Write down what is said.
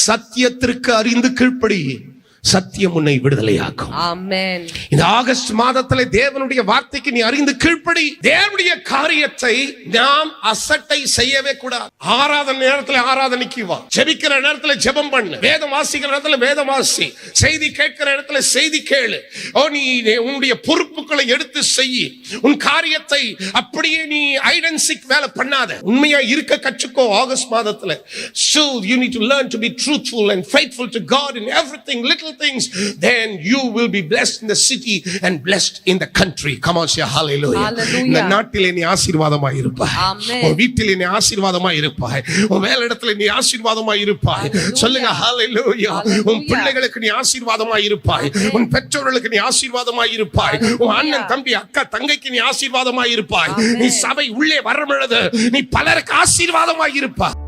சத்தியத்திற்கு அறிந்து கீழ்ப்படி, சத்தியம் உன்னை விடுதலையாக்கும். ஆமென். இந்த ஆகஸ்ட் மாதத்திலே தேவனுடைய வார்த்தைக்கு நீ அறிந்து கீழ்ப்படி. தேவனுடைய காரியத்தை நாம் அசட்டை செய்யவே கூடாது. ஆராதனை நேரத்தில் ஆராதனைக்கு வா, ஜெபிக்கிற நேரத்தில் ஜெபம் பண்ணு, வேதம் வாசிக்கிற நேரத்தில் வேதம் வாசி, செய்தி கேட்கிற இடத்துல செய்தி கேளு. நீ உன்னுடைய பொறுப்புகளை எடுத்து செய். உன் காரியத்தை அப்படியே நீ ஐடென்சிக் வேலை பண்ணாத, உண்மையா இருக்க கற்றுக்கோ. ஆகஸ்ட் மாதத்துல so you need to learn to be truthful and faithful to God in everything, little things, then you will be blessed in the city and blessed in the country. Come on, say hallelujah. இந்த நாட்டிலே நீ ஆசீர்வாதமாய் இருப்பாய். ஆமென். உன் வீட்டிலே நீ ஆசீர்வாதமாய் இருப்பாய். உன் வேலையிடத்திலே நீ ஆசீர்வாதமாய் இருப்பாய். சொல்லுங்க hallelujah. உன் பிள்ளைகளுக்கு நீ ஆசீர்வாதமாய் இருப்பாய். உன் பெற்றோர்களுக்கு நீ ஆசீர்வாதமாய் இருப்பாய். உன் அண்ணன் தம்பி அக்கா தங்கைக்கு நீ ஆசீர்வாதமாய் இருப்பாய். நீ சபை உள்ளே வரும் பொழுது நீ பலருக்கு ஆசீர்வாதமாய் இருப்பாய்.